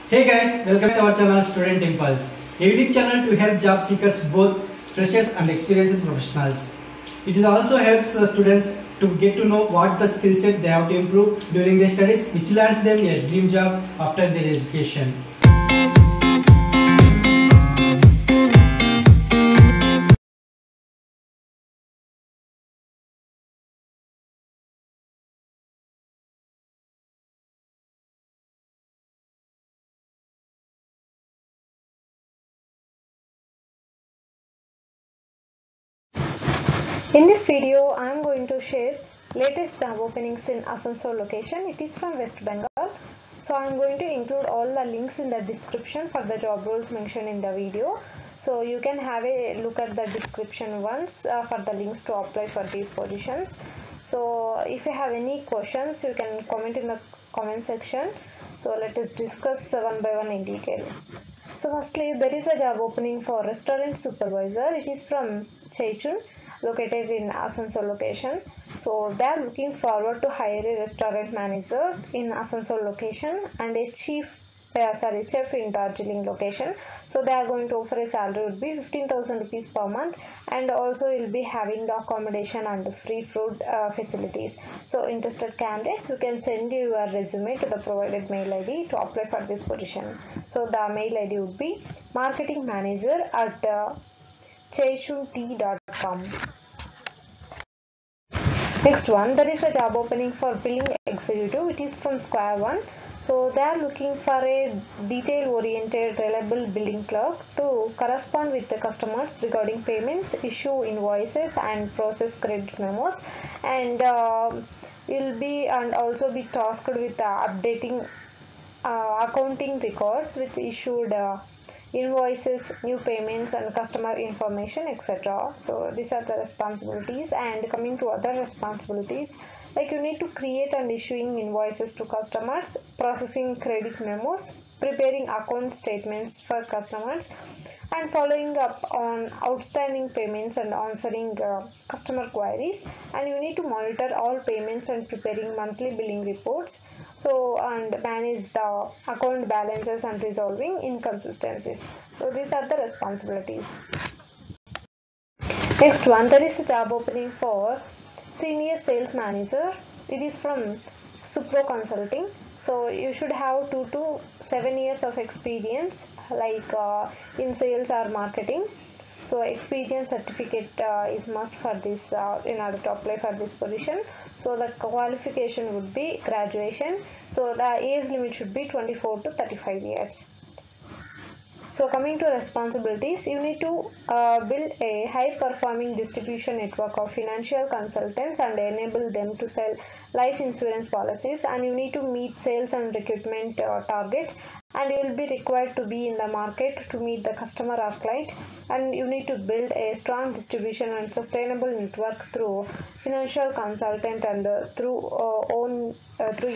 Hey guys, welcome to our channel Student Impulse, a unique channel to help job seekers, both freshers and experienced professionals. It also helps students to get to know what the skill set they have to improve during their studies, which lands them a dream job after their education. In this video, I am going to share latest job openings in Asansol location. It is from West Bengal. So I am going to include all the links in the description for the job roles mentioned in the video. So you can have a look at the description once for the links to apply for these positions. So if you have any questions, you can comment in the comment section. So let us discuss one by one in detail. So firstly, there is a job opening for restaurant supervisor. It is from Chaichun, located in Asansol location. So they are looking forward to hire a restaurant manager in Asansol location and a chef in Darjeeling location. So they are going to offer a salary would be 15,000 rupees per month, and also will be having the accommodation and free food facilities. So interested candidates, you can send your resume to the provided mail ID to apply for this position. So the mail ID would be marketingmanager@chaichuntea.com. Next one, there is a job opening for billing executive. It is from Square One. So they are looking for a detail-oriented, reliable billing clerk to correspond with the customers regarding payments, issue invoices, and process credit memos. And also be tasked with updating accounting records with issued invoices, new payments, and customer information, etc. So these are the responsibilities. And coming to other responsibilities, like you need to create and issuing invoices to customers, processing credit memos, preparing account statements for customers, and following up on outstanding payments and answering customer queries. And you need to monitor all payments and preparing monthly billing reports. So and manage the account balances and resolving inconsistencies. So these are the responsibilities. Next one, there is a job opening for senior sales manager. It is from Supro Consulting. So you should have 2 to 7 years of experience, like in sales or marketing. So experience certificate is must for this in order to apply for this position. So the qualification would be graduation. So the age limit should be 24 to 35 years. So coming to responsibilities, you need to build a high-performing distribution network of financial consultants and enable them to sell life insurance policies. And you need to meet sales and recruitment targets. And you will be required to be in the market to meet the customer or client. And you need to build a strong distribution and sustainable network through financial consultant and through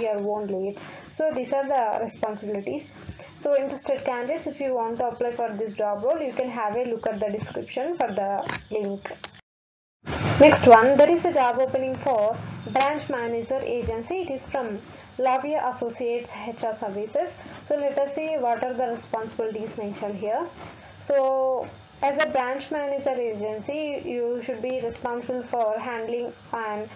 your own leads. So these are the responsibilities. So interested candidates, if you want to apply for this job role, you can have a look at the description for the link. Next one, there is a job opening for branch manager agency. It is from Lavia Associates HR Services. So let us see what are the responsibilities mentioned here. So as a branch manager agency, you should be responsible for handling an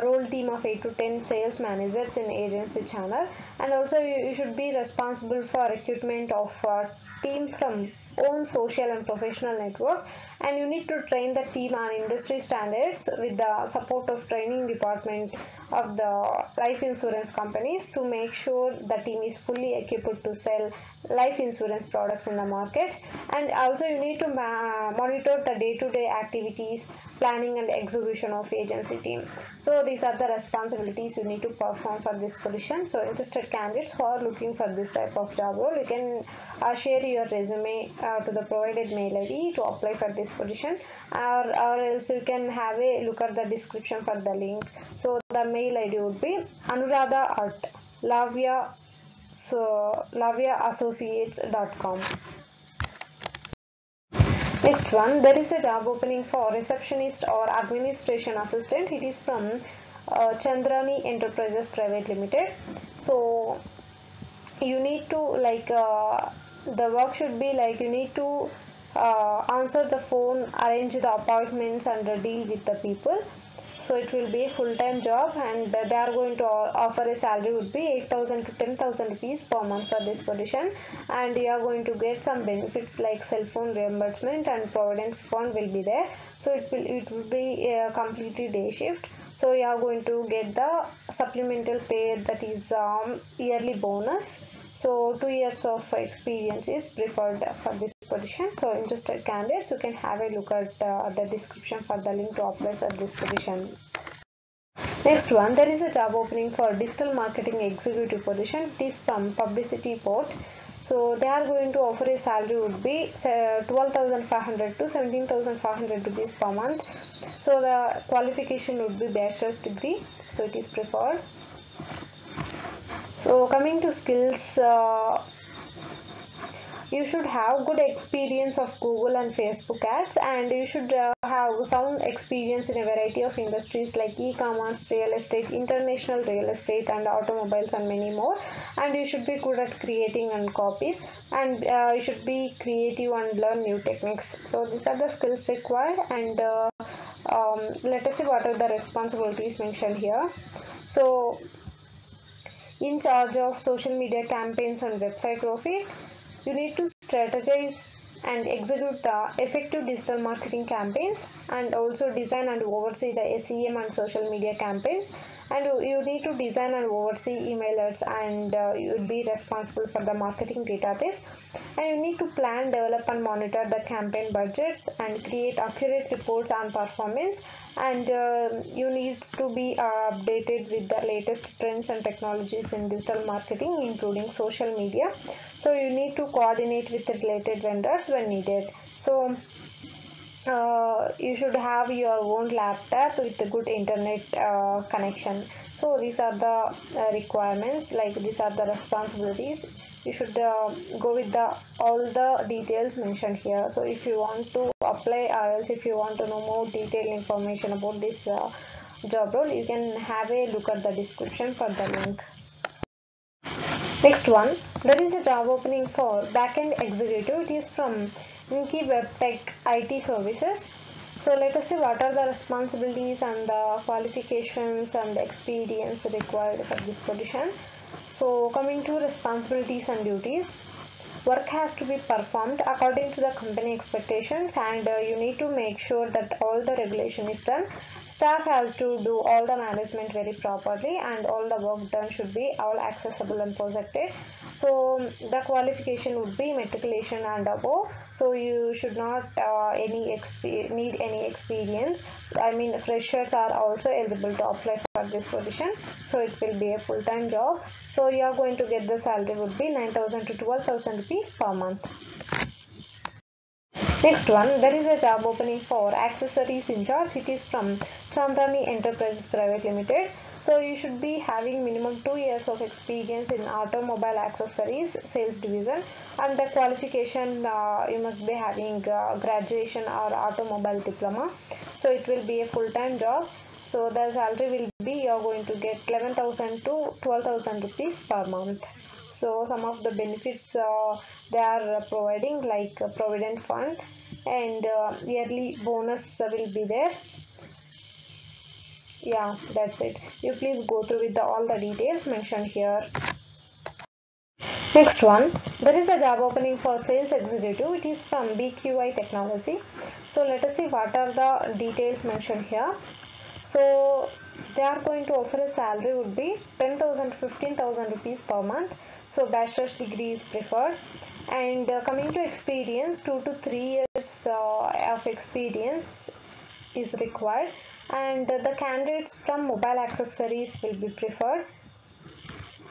role team of 8 to 10 sales managers in agency channel, and also you should be responsible for recruitment of team from own social and professional network. And you need to train the team on industry standards with the support of training department of the life insurance companies to make sure the team is fully equipped to sell life insurance products in the market. And also you need to monitor the day-to-day activities, planning and execution of agency team. So these are the responsibilities you need to perform for this position. So interested candidates who are looking for this type of job role, you can share your resume to the provided mail ID to apply for this position, or else you can have a look at the description for the link. So the mail ID would be anuradha@laviaassociates.com. Next one, there is a job opening for receptionist or administration assistant. It is from Chandrani Enterprises Private Limited. So you need to the work should be like you need to answer the phone, arrange the appointments, and deal with the people. So it will be a full-time job, and they are going to offer a salary would be 8,000 to 10,000 rupees per month for this position, and you are going to get some benefits like cell phone reimbursement and provident fund will be there. So it will be a completely day shift. So you are going to get the supplemental pay, that is yearly bonus. So 2 years of experience is preferred for this position. So interested candidates, you can have a look at the description for the link to apply for this position. Next one, there is a job opening for digital marketing executive position. It is from Publicity Port. So they are going to offer a salary would be 12,500 to 17,500 rupees per month. So the qualification would be bachelor's degree. So it is preferred. So coming to skills, you should have good experience of Google and Facebook ads, and you should have some experience in a variety of industries like e-commerce, real estate, international real estate, and automobiles, and many more. And you should be good at creating and copies, and you should be creative and learn new techniques. So these are the skills required, and let us see what are the responsibilities mentioned here. So in charge of social media campaigns and website traffic, you need to strategize and execute the effective digital marketing campaigns, and also design and oversee the SEM and social media campaigns, and you need to design and oversee email ads, and you will be responsible for the marketing database, and you need to plan, develop, and monitor the campaign budgets, and create accurate reports on performance, and you need to be updated with the latest trends and technologies in digital marketing, including social media. So you need to coordinate with the related vendors when needed. So you should have your own laptop with a good internet connection. So these are the requirements, like these are the responsibilities. You should go with the all the details mentioned here. So if you want to apply, or else if you want to know more detailed information about this job role, you can have a look at the description for the link. Next one, there is a job opening for backend executive. It is from Inky WebTech IT Services. So let us see what are the responsibilities and the qualifications and the experience required for this position. So coming to responsibilities and duties, work has to be performed according to the company expectations, and you need to make sure that all the regulation is done. Staff has to do all the management very properly, and all the work done should be all accessible and protected. So the qualification would be matriculation and above. So you should not need any experience. So, I mean, freshers are also eligible to apply for this position. So it will be a full-time job. So you are going to get the salary would be 9,000 to 12,000 rupees per month. Next one, there is a job opening for accessories in charge. It is from Chandani Enterprises Private Limited. So you should be having minimum 2 years of experience in automobile accessories sales division, and the qualification you must be having graduation or automobile diploma. So it will be a full-time job. So the salary will be, you are going to get 11,000 to 12,000 rupees per month. So some of the benefits they are providing, like provident fund, and yearly bonus will be there. Yeah, that's it. You please go through with all the details mentioned here. Next one, there is a job opening for sales executive. It is from BQI Technology. So let us see what are the details mentioned here. So they are going to offer a salary would be 10,000 to 15,000 rupees per month. So bachelor's degree is preferred, and coming to experience, 2 to 3 years of experience is required, and the candidates from mobile accessories will be preferred.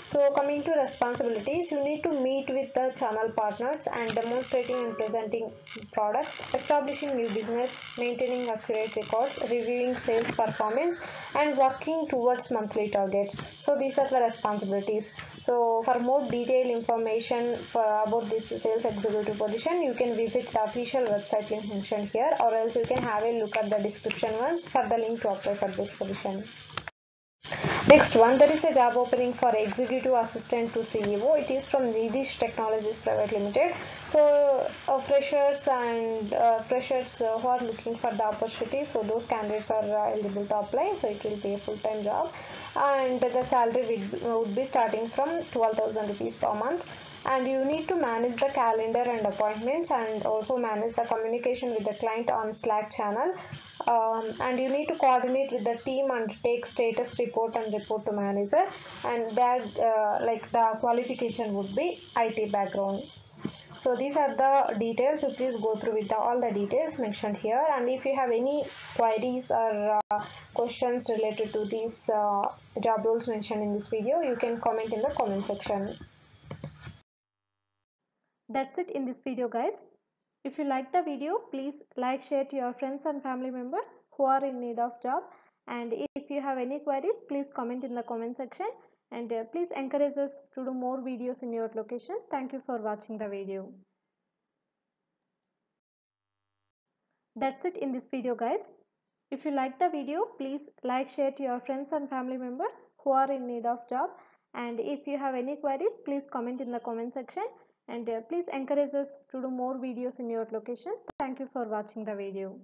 So coming to responsibilities, you need to meet with the channel partners and demonstrating and presenting products, establishing new business, maintaining accurate records, reviewing sales performance, and working towards monthly targets. So these are the responsibilities. So for more detailed information about this sales executive position, you can visit the official website link mentioned here, or else you can have a look at the description once for the link to apply for this position. Next one, there is a job opening for executive assistant to CEO. It is from Nidish Technologies Private Limited. So freshers who are looking for the opportunity, so those candidates are eligible to apply. So it will be a full-time job, and the salary would be starting from 12,000 rupees per month. And you need to manage the calendar and appointments, and also manage the communication with the client on Slack channel. And you need to coordinate with the team and take status report and report to manager. And that like the qualification would be IT background. So these are the details. So please go through with all the details mentioned here. And if you have any queries or questions related to these job roles mentioned in this video, you can comment in the comment section. That's it in this video, guys. If you like the video, please like, share to your friends and family members who are in need of job. And if you have any queries, please comment in the comment section. And please encourage us to do more videos in your location. Thank you for watching the video. That's it in this video, guys. If you like the video, please like, share to your friends and family members who are in need of job. And if you have any queries, please comment in the comment section. And please encourage us to do more videos in your location. Thank you for watching the video.